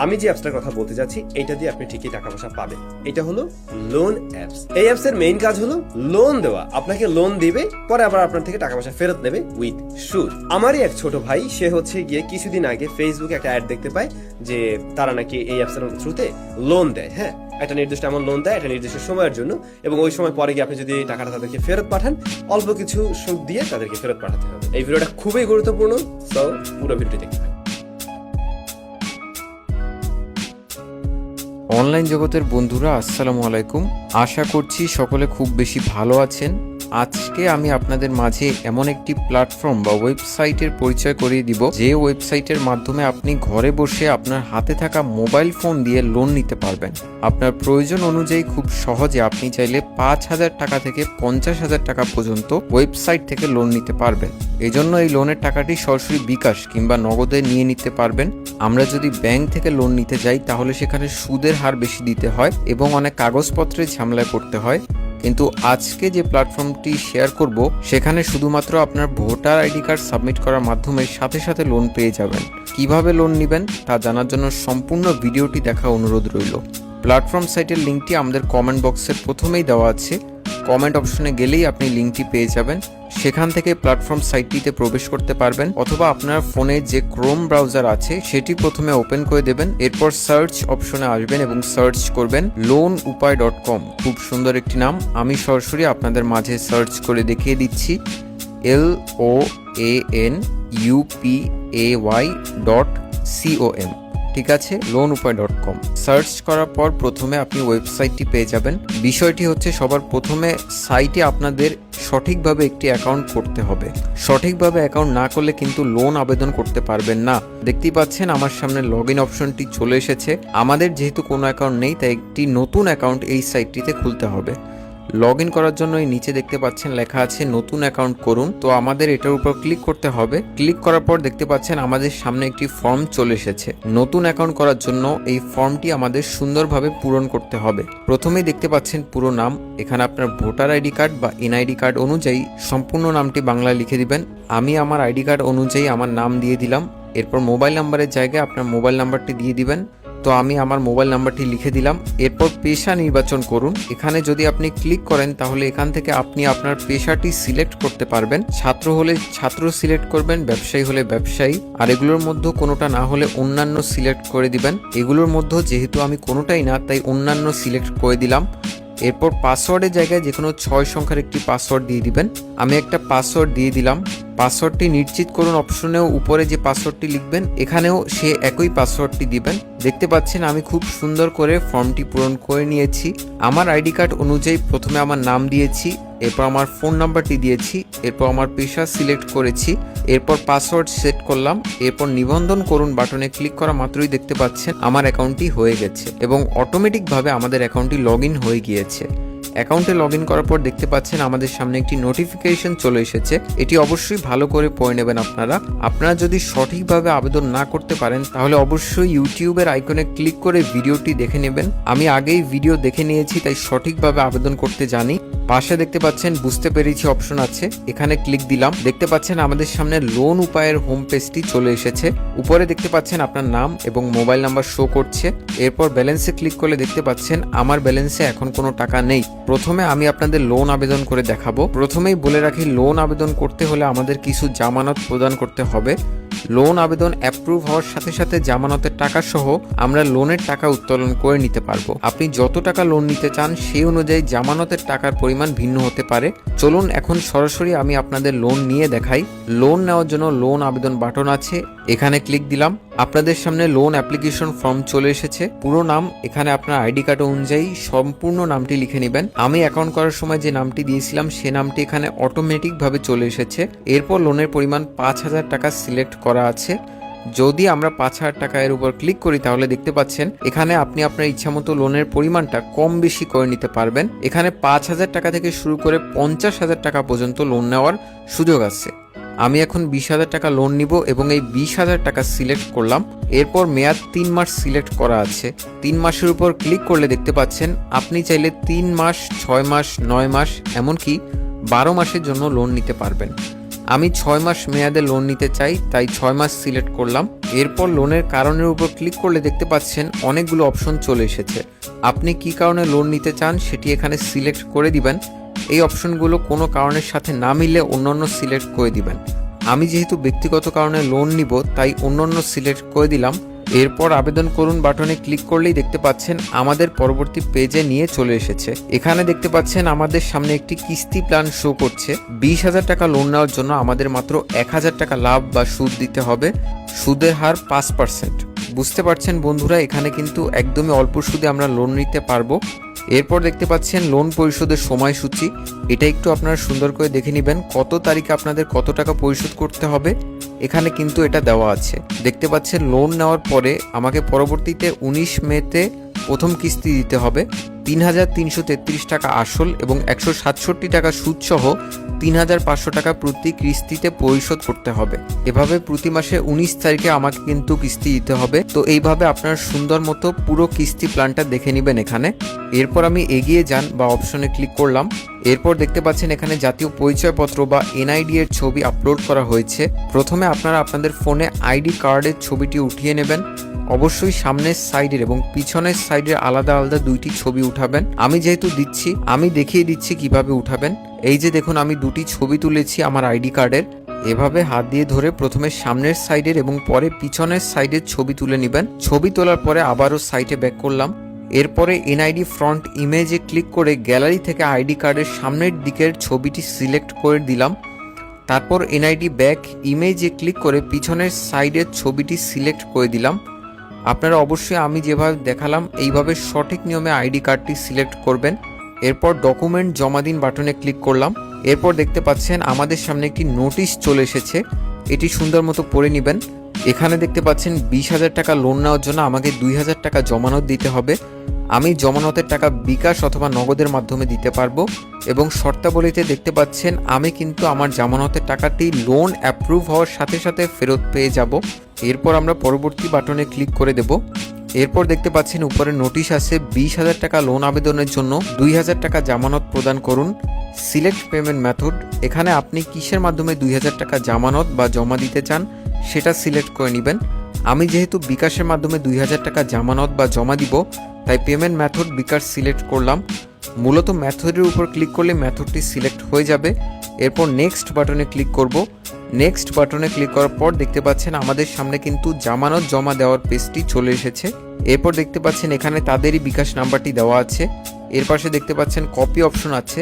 আমি যে অ্যাপসটার কথা বলতে যাচ্ছি এটা দিয়ে আপনি ঠিকই টাকা পয়সা পাবেন। এটা হলো লোন অ্যাপস। এই অ্যাপস এর মেইন কাজ হলো লোন দেওয়া। আপনাকে লোন দিবে, পরে আবার আপনার থেকে টাকা পয়সা ফেরত নেবে উইথ সুদ। আমারই এক ছোট ভাই, সে হচ্ছে গিয়ে কিছুদিন আগে ফেসবুকে একটা অ্যাড দেখতে পায় যে তারা নাকি এই অ্যাপস এর থ্রুতে লোন দেয়। হ্যাঁ, একটা নির্দিষ্ট এমন লোন দেয় একটা নির্দিষ্ট সময়ের জন্য, এবং ওই সময় পরে গিয়ে আপনি যদি টাকাটা তাদেরকে ফেরত পাঠান, অল্প কিছু সুদ দিয়ে তাদেরকে ফেরত পাঠাতে হবে। এই ভিডিওটা খুবই গুরুত্বপূর্ণ, সো পুরো ভিডিওটি দেখতে হবে। অনলাইন জগতের বন্ধুরা আসসালামু আলাইকুম। আশা করছি সকলে খুব বেশি ভালো আছেন। আজকে আমি আপনাদের মাঝে এমন একটি প্ল্যাটফর্ম বা ওয়েবসাইটের পরিচয় করিয়ে দিব, যে ওয়েবসাইটের মাধ্যমে আপনি ঘরে বসে আপনার হাতে থাকা মোবাইল ফোন দিয়ে লোন নিতে পারবেন। আপনার প্রয়োজন অনুযায়ী খুব সহজে আপনি চাইলে 5,000 টাকা থেকে 50,000 টাকা পর্যন্ত ওয়েবসাইট থেকে লোন নিতে পারবেন। এজন্য এই লোনের টাকাটি সরাসরি বিকাশ কিংবা নগদে নিয়ে নিতে পারবেন। আমরা যদি ব্যাংক থেকে লোন নিতে যাই তাহলে সেখানে সুদের হার বেশি দিতে হয় এবং অনেক কাগজপত্রের ঝামেলায় পড়তে হয়। কিন্তু আজকে যে প্ল্যাটফর্মটি শেয়ার করব সেখানে শুধুমাত্র আপনার ভোটার আইডি কার্ড সাবমিট করার মাধ্যমে সাথে সাথে লোন পেয়ে যাবেন। কিভাবে লোন নেবেন তা জানার জন্য সম্পূর্ণ ভিডিওটি দেখা অনুরোধ রইল। প্ল্যাটফর্ম সাইটের লিঙ্কটি আমাদের কমেন্ট বক্সের প্রথমেই দেওয়া আছে। কমেন্ট অপশনে গেলেই আপনি লিঙ্কটি পেয়ে যাবেন। সেখান থেকে প্ল্যাটফর্ম সাইটটিতে প্রবেশ করতে পারবেন, অথবা আপনার ফোনে যে ক্রোম ব্রাউজার আছে সেটি প্রথমে ওপেন করে দেবেন। এরপর সার্চ অপশনে আসবেন এবং সার্চ করবেন loanupay.com। খুব সুন্দর একটি নাম, আমি সরাসরি আপনাদের মাঝে সার্চ করে দেখিয়ে দিচ্ছি। loanupay.com। ঠিক আছে, loanupay.com সার্চ করার পর প্রথমে আপনি ওয়েবসাইটটি পেয়ে যাবেন। বিষয়টি হচ্ছে সবার প্রথমে সাইটে আপনাদের সঠিকভাবে একটি অ্যাকাউন্ট করতে হবে। সঠিকভাবে অ্যাকাউন্ট না করলে কিন্তু লোন আবেদন করতে পারবেন না। দেখতেই পাচ্ছেন আমার সামনে লগইন অপশনটি চলে এসেছে। আমাদের যেহেতু কোনো অ্যাকাউন্ট নেই, তাই একটি নতুন অ্যাকাউন্ট এই সাইটটিতে খুলতে হবে। লগ ইন করার জন্য এই নিচে দেখতে পাচ্ছেন লেখা আছে নতুন অ্যাকাউন্ট করুন। তো আমাদের এটার উপর ক্লিক করতে হবে। ক্লিক করার পর দেখতে পাচ্ছেন আমাদের সামনে একটি ফর্ম চলে এসেছে। নতুন অ্যাকাউন্ট করার জন্য এই ফর্মটি আমাদের সুন্দরভাবে পূরণ করতে হবে। প্রথমেই দেখতে পাচ্ছেন পুরো নাম। এখানে আপনার ভোটার আইডি কার্ড বা এনআইডি কার্ড অনুযায়ী সম্পূর্ণ নামটি বাংলায় লিখে দিবেন। আমি আমার আইডি কার্ড অনুযায়ী আমার নাম দিয়ে দিলাম। এরপর মোবাইল নাম্বারের জায়গায় আপনার মোবাইল নাম্বারটি দিয়ে দিবেন। তো আমি আমার মোবাইল নাম্বারটি লিখে দিলাম। এরপর পেশা নির্বাচন করুন। এখানে যদি আপনি ক্লিক করেন তাহলে এখান থেকে আপনি আপনার পেশাটি সিলেক্ট করতে পারবেন। ছাত্র হলে ছাত্র সিলেক্ট করবেন, ব্যবসায়ী হলে ব্যবসায়ী, আর এগুলোর মধ্যে কোনোটা না হলে অন্যান্য সিলেক্ট করে দিবেন। এগুলোর মধ্যে যেহেতু আমি কোনোটাই না, তাই অন্যান্য সিলেক্ট করে দিলাম। এরপর পাসওয়ার্ডের জায়গায় যে কোনো 6 সংখ্যার একটি পাসওয়ার্ড দিয়ে দিবেন। আমি একটা পাসওয়ার্ড দিয়ে দিলাম। পাসওয়ার্ডটি নিশ্চিত করুন অপশনেও উপরে যে পাসওয়ার্ডটি লিখবেন এখানেও সে একই পাসওয়ার্ডটি দিবেন। দেখতে পাচ্ছেন আমি খুব সুন্দর করে ফর্মটি পূরণ করে নিয়েছি। আমার আইডি কার্ড অনুযায়ী প্রথমে আমার নাম দিয়েছি, এরপর আমার ফোন নাম্বারটি দিয়েছি, এরপর আমার পেশা সিলেক্ট করেছি, এরপর পাসওয়ার্ড সেট করলাম। এরপর নিবন্ধন করুন বাটনে ক্লিক করা মাত্রই দেখতে পাচ্ছেন আমার অ্যাকাউন্টটি হয়ে গেছে এবং অটোমেটিকভাবে আমাদের অ্যাকাউন্টটি লগ ইন হয়ে গিয়েছে। অ্যাকাউন্টে লগ ইন করার পর দেখতে পাচ্ছেন আমাদের সামনে একটি নোটিফিকেশন চলে এসেছে। এটি অবশ্যই ভালো করে পড়ে নেবেন আপনারা যদি সঠিকভাবে আবেদন না করতে পারেন তাহলে অবশ্যই ইউটিউবের আইকনে ক্লিক করে ভিডিওটি দেখে নেবেন। আমি আগেই ভিডিও দেখে নিয়েছি, তাই সঠিকভাবে আবেদন করতে জানি। পাশে দেখতে পাচ্ছেন বুঝতে পেরেছি অপশন আছে, এখানে ক্লিক দিলাম। দেখতে পাচ্ছেন আমাদের সামনে লোন উপায়ের হোম পেজটি চলে এসেছে। উপরে দেখতে পাচ্ছেন আপনার নাম এবং মোবাইল নাম্বার শো করছে। এরপর ব্যালেন্সে ক্লিক করলে দেখতে পাচ্ছেন আমার ব্যালেন্সে এখন কোনো টাকা নেই। প্রথমে আমি আপনাদের লোন আবেদন করে দেখাবো। প্রথমেই বলে রাখি, লোন আবেদন করতে হলে আমাদের কিছু জামানত প্রদান করতে হবে। লোন আবেদন অ্যাপ্রুভ হওয়ার সাথে সাথে জামানতের টাকা সহ আমরা লোনের টাকা উত্তোলন করে নিতে পারবো। আপনি যত টাকা লোন নিতে চান সেই অনুযায়ী জামানতের টাকার পরিমাণ ভিন্ন হতে পারে। চলুন এখন সরাসরি আমি আপনাদের লোন নিয়ে দেখাই। লোন নেওয়ার জন্য লোন আবেদন বাটন আছে, এখানে ক্লিক দিলাম। আপনাদের সামনে লোন অ্যাপ্লিকেশন ফর্ম চলে এসেছে। পুরো নাম এখানে আপনার আইডি কার্ড অনুযায়ী সম্পূর্ণ নামটি লিখে নেবেন। আমি অ্যাকাউন্ট করার সময় যে নামটি দিয়েছিলাম সে নামটি এখানে অটোমেটিকভাবে চলে এসেছে। এরপর লোনের পরিমাণ 5,000 টাকা সিলেক্ট করা আছে। যদি আমরা 5,000 টাকা এর উপর ক্লিক করি তাহলে দেখতে পাচ্ছেন এখানে আপনি আপনার ইচ্ছামতো লোনের পরিমাণটা কম বেশি করে নিতে পারবেন। এখানে 5,000 টাকা থেকে শুরু করে 50,000 টাকা পর্যন্ত লোন নেওয়ার সুযোগ আছে। আমি এখন 20,000 টাকা লোন নিব এবং এই 20,000 টাকা সিলেক্ট করলাম। এরপর মেয়াদ 3 মাস সিলেক্ট করা আছে। 3 মাসের উপর ক্লিক করলে দেখতে পাচ্ছেন আপনি চাইলে 3 মাস, 6 মাস, 9 মাস, এমনকি 12 মাসের জন্য লোন নিতে পারবেন। আমি 6 মাস মেয়াদে লোন নিতে চাই, তাই 6 মাস সিলেক্ট করলাম। এরপর লোনের কারণের উপর ক্লিক করলে দেখতে পাচ্ছেন অনেকগুলো অপশন চলে এসেছে। আপনি কি কারণে লোন নিতে চান সেটি এখানে সিলেক্ট করে দিবেন। এই অপশনগুলো কোনো কারণের সাথে না মিললে অন্যান্য সিলেক্ট করে দিবেন। আমি যেহেতু ব্যক্তিগত কারণে লোন নিব তাই অন্যান্য সিলেক্ট করে দিলাম। এরপর আবেদন করুন বাটনে ক্লিক করলেই দেখতে পাচ্ছেন আমাদের পরবর্তী পেজে নিয়ে চলে এসেছে। এখানে দেখতে পাচ্ছেন আমাদের সামনে একটি কিস্তি প্ল্যান শো করছে। 20,000 টাকা লোন নেওয়ার জন্য আমাদের মাত্র 1,000 টাকা লাভ বা সুদ দিতে হবে। সুদের হার 5%। বুঝতে পারছেন বন্ধুরা, এখানে কিন্তু একদমই অল্প সুদে আমরা লোন নিতে পারবো। এরপর দেখতে পাচ্ছেন লোন পরিশোধের সময়সূচি। এটা একটু আপনারা সুন্দর করে দেখে নেবেন কত তারিখে আপনাদের কত টাকা পরিশোধ করতে হবে। এখানে কিন্তু এটা দেওয়া আছে। দেখতে পাচ্ছেন লোন নেওয়ার পরে আমাকে পরবর্তীতে 19 মেতে প্রথম কিস্তি দিতে হবে। 3,333 টাকা আসল এবং 167 টাকা সুদসহ 3,500 টাকা প্রতি কিস্তিতে পরিশোধ করতে হবে। এভাবে প্রতি মাসে 19 তারিখে আমাকে কিন্তু কিস্তি দিতে হবে। তো এইভাবে আপনার সুন্দর মতো পুরো কিস্তি প্ল্যানটা দেখে নেবেন এখানে। এরপর আমি এগিয়ে যান বা অপশনে ক্লিক করলাম। এরপর দেখতে পাচ্ছেন এখানে জাতীয় পরিচয়পত্র বা এনআইডি এর ছবি আপলোড করা হয়েছে। প্রথমে আপনারা আপনাদের ফোনে আইডি কার্ডের ছবিটি উঠিয়ে নেবেন। অবশ্যই সামনের সাইডের এবং পিছনের সাইডের আলাদা আলাদা দুইটি ছবি উঠাবেন। আমি যেহেতু দিচ্ছি, আমি দেখিয়ে দিচ্ছি কিভাবে উঠাবেন। এই যে দেখুন আমি দুটি ছবি তুলেছি আমার আইডি কার্ডের। এভাবে হাত দিয়ে ধরে প্রথমে সামনের সাইডের এবং পরে পিছনের সাইডের ছবি তুলে নেবেন। ছবি তোলার পরে আবারও সাইটে ব্যাক করলাম। এরপরে এনআইডি ফ্রন্ট ইমেজে ক্লিক করে গ্যালারি থেকে আইডি কার্ডের সামনের দিকের ছবিটি সিলেক্ট করে দিলাম। তারপর এনআইডি ব্যাক ইমেজে ক্লিক করে পিছনের সাইডের ছবিটি সিলেক্ট করে দিলাম। আপনারা অবশ্যই আমি যেভাবে দেখালাম এইভাবে সঠিক নিয়মে আইডি কার্ডটি সিলেক্ট করবেন। এরপর ডকুমেন্ট জমা দিন বাটনে ক্লিক করলাম। এরপর দেখতে পাচ্ছেন আমাদের সামনে একটি নোটিশ চলে এসেছে। এটি সুন্দর মতো পড়ে নেবেন। এখানে দেখতে পাচ্ছেন 20,000 টাকা লোন নেওয়ার জন্য আমাকে 2,000 টাকা জমানত দিতে হবে। আমি জমানতের টাকা বিকাশ অথবা নগদের মাধ্যমে দিতে পারবো এবং শর্তাবলীতে দেখতে পাচ্ছেন আমি কিন্তু আমার জামানতের টাকাটি লোন অ্যাপ্রুভ হওয়ার সাথে সাথে ফেরত পেয়ে যাব। এরপর আমরা পরবর্তী বাটনে ক্লিক করে দেব। এরপর দেখতে পাচ্ছেন উপরে নোটিশ আছে 20,000 টাকা লোন আবেদনের জন্য 2,000 টাকা জামানত প্রদান করুন। Select payment method. এখানে আপনি কিসের মাধ্যমে 2,000 টাকা জামানত বা জমা দিতে চান সেটা সিলেক্ট করে নেবেন। আমি যেহেতু বিকাশের মাধ্যমে 2,000 টাকা জামানত বা জমা দিব তাই পেমেন্ট মেথড বিকাশ সিলেক্ট করলাম। মূলত মেথডের উপর ক্লিক করলে মেথডটি সিলেক্ট হয়ে যাবে। এরপর নেক্সট বাটনে ক্লিক করব। নেক্সট বাটনে ক্লিক করার পর দেখতে পাচ্ছেন আমাদের সামনে কিন্তু জামানত জমা দেওয়ার পেজটি চলে এসেছে। এরপর দেখতে পাচ্ছেন এখানে তাদেরই বিকাশ নাম্বারটি দেওয়া আছে। এর পাশে দেখতে পাচ্ছেন কপি অপশন আছে।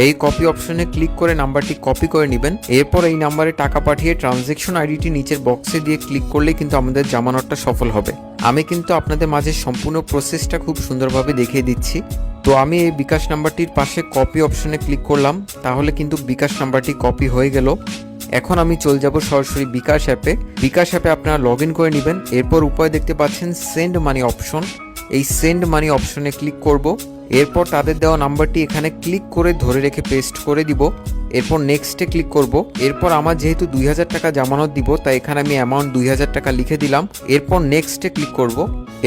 এই কপি অপশনে ক্লিক করে নাম্বারটি কপি করে নেবেন। এরপর এই নাম্বারে টাকা পাঠিয়ে ট্রানজ্যাকশন আইডিটি নিচের বক্সে দিয়ে ক্লিক করলে কিন্তু আমাদের জামানতটা সফল হবে। আমি কিন্তু আপনাদের মাঝে সম্পূর্ণ প্রসেসটা খুব সুন্দরভাবে দেখিয়ে দিচ্ছি। তো আমি এই বিকাশ নাম্বারটির পাশে কপি অপশনে ক্লিক করলাম, তাহলে কিন্তু বিকাশ নাম্বারটি কপি হয়ে গেল। এখন আমি চলে যাব সরাসরি বিকাশ অ্যাপে। বিকাশ অ্যাপে আপনারা লগ ইন করে নেবেন। এরপর উপরে দেখতে পাচ্ছেন সেন্ড মানি অপশন। এই সেন্ড মানি অপশনে ক্লিক করব। এরপর তাদের দেওয়া নাম্বারটি এখানে ক্লিক করে ধরে রেখে পেস্ট করে দিব। এরপর নেক্সটে ক্লিক করব। এরপর আমার যেহেতু 2,000 টাকা জামানত দিব তাই এখানে আমি অ্যামাউন্ট 2,000 টাকা লিখে দিলাম। এরপর নেক্সটে ক্লিক করব।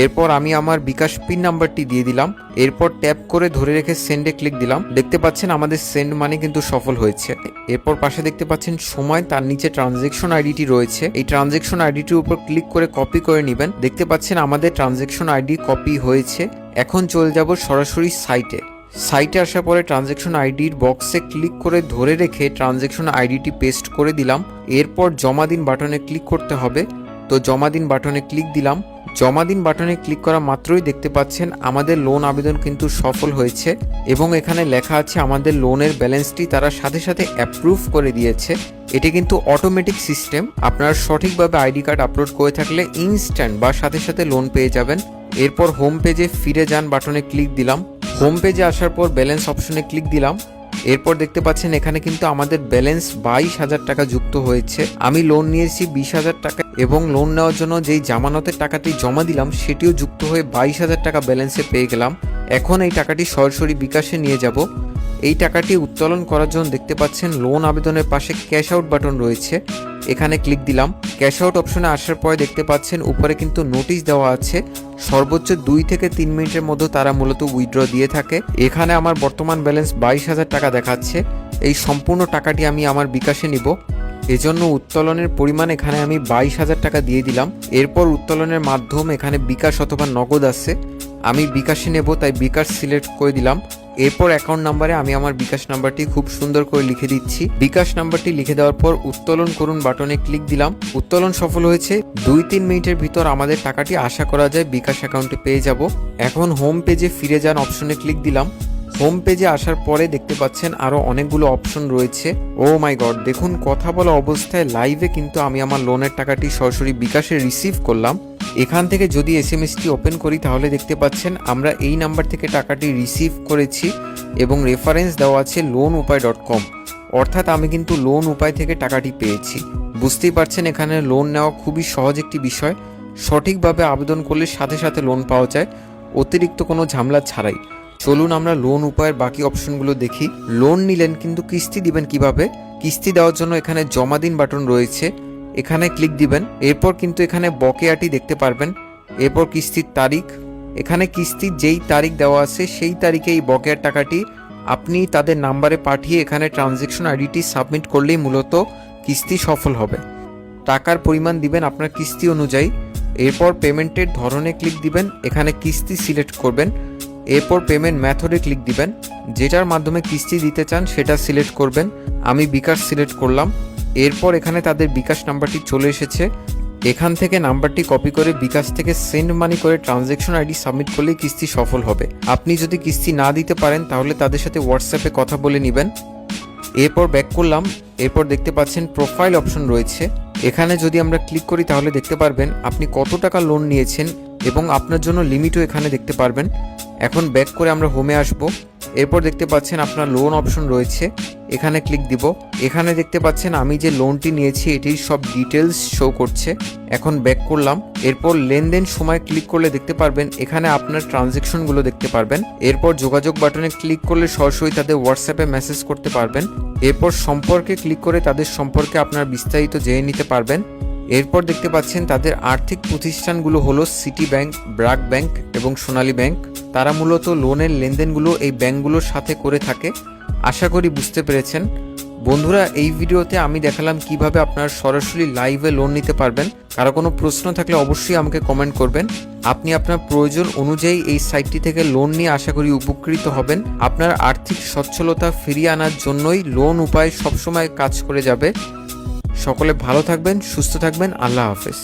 এরপর আমি আমার বিকাশ পিন নাম্বারটি দিয়ে দিলাম। এরপর ট্যাপ করে ধরে রেখে সেন্ডে ক্লিক দিলাম। দেখতে পাচ্ছেন আমাদের সেন্ড মানি কিন্তু সফল হয়েছে। এরপর পাশে দেখতে পাচ্ছেন সময়, তার নিচে ট্রানজ্যাকশন আইডিটি রয়েছে। এই ট্রানজ্যাকশন আইডিটির উপর ক্লিক করে কপি করে নেবেন। দেখতে পাচ্ছেন আমাদের ট্রানজ্যাকশন আইডি কপি হয়েছে। এখন চলে যাব সরাসরি সাইটে আসার পরে ট্রানজ্যাকশন আইডির বক্সে ক্লিক করে ধরে রেখে ট্রানজ্যাকশন আইডিটি পেস্ট করে দিলাম। এরপর জমা দিন বাটনে ক্লিক করতে হবে। তো জমা দিন বাটনে ক্লিক দিলাম। জমা দিন বাটনে ক্লিক করা মাত্রই দেখতে পাচ্ছেন আমাদের লোন আবেদন কিন্তু সফল হয়েছে এবং এখানে লেখা আছে আমাদের লোনের ব্যালেন্সটি তারা সাথে সাথে অ্যাপ্রুভ করে দিয়েছে। এটি কিন্তু অটোমেটিক সিস্টেম। আপনারা সঠিকভাবে আইডি কার্ড আপলোড করে থাকলে ইনস্ট্যান্ট বা সাথে সাথে লোন পেয়ে যাবেন। এরপর হোম পেজে ফিরে যান বাটনে ক্লিক দিলাম। হোম পেজে আসার পর ব্যালেন্স অপশনে ক্লিক দিলাম। এরপর দেখতে পাচ্ছেন এখানে কিন্তু আমাদের ব্যালেন্স 22,000 টাকা যুক্ত হয়েছে। আমি লোন নিয়েছি 20,000 টাকা এবং লোন নেওয়ার জন্য যেই জামানতের টাকাটি জমা দিলাম সেটিও যুক্ত হয়ে 22,000 টাকা ব্যালেন্সে পেয়ে গেলাম। এখন এই টাকাটি সরাসরি বিকাশে নিয়ে যাব। এই টাকাটি উত্তোলন করার জন্য দেখতে পাচ্ছেন লোন আবেদনের পাশে ক্যাশ আউট বাটন রয়েছে। এখানে ক্লিক দিলাম। ক্যাশ আউট অপশনে আসার পরে দেখতে পাচ্ছেন উপরে কিন্তু নোটিশ দেওয়া আছে সর্বোচ্চ 2 থেকে 3 মিনিটের মধ্যে তারা মূলত উইথড্র দিয়ে থাকে। এখানে আমার বর্তমান ব্যালেন্স 22,000 টাকা দেখাচ্ছে। এই সম্পূর্ণ টাকাটি আমি আমার বিকাশে নিব। এজন্য উত্তোলনের পরিমাণ এখানে আমি 22,000 টাকা দিয়ে দিলাম। এরপর উত্তোলনের মাধ্যম এখানে বিকাশ অথবা নগদ আছে, আমি বিকাশে নেব তাই বিকাশ সিলেক্ট করে দিলাম। এরপর অ্যাকাউন্ট নাম্বারে আমি আমার বিকাশ নাম্বারটি খুব সুন্দর করে লিখে দিচ্ছি। বিকাশ নাম্বারটি লিখে দেওয়ার পর উত্তোলন করুন বাটনে ক্লিক দিলাম। উত্তোলন সফল হয়েছে। 2-3 মিনিটের ভিতর আমাদের টাকাটি আশা করা যায় বিকাশ অ্যাকাউন্টে পেয়ে যাব। এখন হোম পেজে ফিরে যান অপশনে ক্লিক দিলাম। হোম পেজে আসার পরে দেখতে পাচ্ছেন আরো অনেকগুলো অপশন রয়েছে। ও মাই গড, দেখুন কথা বলা অবস্থায় লাইভে কিন্তু আমি আমার লোনের টাকাটি সরাসরি বিকাশে রিসিভ করলাম। এখান থেকে যদি এসএমএসটি ওপেন করি তাহলে দেখতে পাচ্ছেন আমরা এই নাম্বার থেকে টাকাটি রিসিভ করেছি এবং রেফারেন্স দেওয়া আছে loanupay.com, অর্থাৎ আমি কিন্তু লোন উপায় থেকে টাকাটি পেয়েছি। বুঝতেই পারছেন এখানে লোন নেওয়া খুবই সহজ একটি বিষয়। সঠিকভাবে আবেদন করলে সাথে সাথে লোন পাওয়া যায়, অতিরিক্ত কোনো ঝামেলা ছাড়াই। চলুন আমরা লোন উপায়ের বাকি অপশনগুলো দেখি। লোন নিলেন কিন্তু কিস্তি দিবেন কিভাবে? কিস্তি দেওয়ার জন্য এখানে জমা দিন বাটন রয়েছে, এখানে ক্লিক দিবেন। এরপর কিন্তু এখানে বকেয়াটি দেখতে পারবেন। এরপর কিস্তির তারিখ, এখানে কিস্তির যেই তারিখ দেওয়া আছে সেই তারিখে এই বকেয়ার টাকাটি আপনি তাদের নাম্বারে পাঠিয়ে এখানে ট্রানজ্যাকশন আইডিটি সাবমিট করলেই মূলত কিস্তি সফল হবে। টাকার পরিমাণ দিবেন আপনার কিস্তি অনুযায়ী। এরপর পেমেন্টের ধরনে ক্লিক দিবেন, এখানে কিস্তি সিলেক্ট করবেন। এরপর পেমেন্ট মেথডে ক্লিক দিবেন, যেটার মাধ্যমে কিস্তি দিতে চান সেটা সিলেক্ট করবেন। আমি বিকাশ সিলেক্ট করলাম। এরপর এখানে তাদের বিকাশ নাম্বারটি চলে এসেছে, এখান থেকে নাম্বারটি কপি করে বিকাশ থেকে সেন্ড মানি করে ট্রানজ্যাকশন আইডি সাবমিট করলেই কিস্তি সফল হবে। আপনি যদি কিস্তি না দিতে পারেন তাহলে তাদের সাথে হোয়াটসঅ্যাপে কথা বলে নেবেন। এরপর ব্যাক করলাম। এরপর দেখতে পাচ্ছেন প্রোফাইল অপশন রয়েছে, এখানে যদি আমরা ক্লিক করি তাহলে দেখতে পারবেন আপনি কত টাকা লোন নিয়েছেন এবং আপনার জন্য লিমিটও এখানে দেখতে পারবেন। এখন ব্যাক করে আমরা হোমে আসব। এরপর দেখতে পাচ্ছেন আপনার লোন অপশন রয়েছে, এখানে ক্লিক দিব। এখানে দেখতে পাচ্ছেন আমি যে লোনটি নিয়েছি এটির সব ডিটেলস শো করছে। এখন ব্যাক করলাম। এরপর লেনদেন সময় ক্লিক করলে দেখতে পারবেন এখানে আপনার ট্রানজ্যাকশনগুলো দেখতে পারবেন। এরপর যোগাযোগ বাটনে ক্লিক করলে সরাসরি তাদের হোয়াটসঅ্যাপে মেসেজ করতে পারবেন। এরপর সম্পর্কে ক্লিক করে তাদের সম্পর্কে আপনার বিস্তারিত জেনে নিতে পারবেন। এরপর দেখতে পাচ্ছেন তাদের আর্থিক প্রতিষ্ঠানগুলো হলো সিটি ব্যাংক, ব্র্যাক ব্যাংক এবং সোনালী ব্যাংক। তারা মূলত লোনের লেনদেনগুলো এই ব্যাংকগুলোর সাথে করে থাকে। আশা করি বুঝতে পেরেছেন। বন্ধুরা, এই ভিডিওতে আমি দেখালাম কিভাবে আপনার সরাসরি লাইভে লোন নিতে পারবেন। কারো কোনো প্রশ্ন থাকলে অবশ্যই আমাকে কমেন্ট করবেন। আপনি আপনার প্রয়োজন অনুযায়ী এই সাইটটি থেকে লোন নিয়ে আশা করি উপকৃত হবেন। আপনার আর্থিক সচ্ছলতা ফিরিয়ে আনার জন্যই লোন উপায় সবসময় কাজ করে যাবে। সকলে ভালো থাকবেন, সুস্থ থাকবেন। আল্লাহ হাফেজ।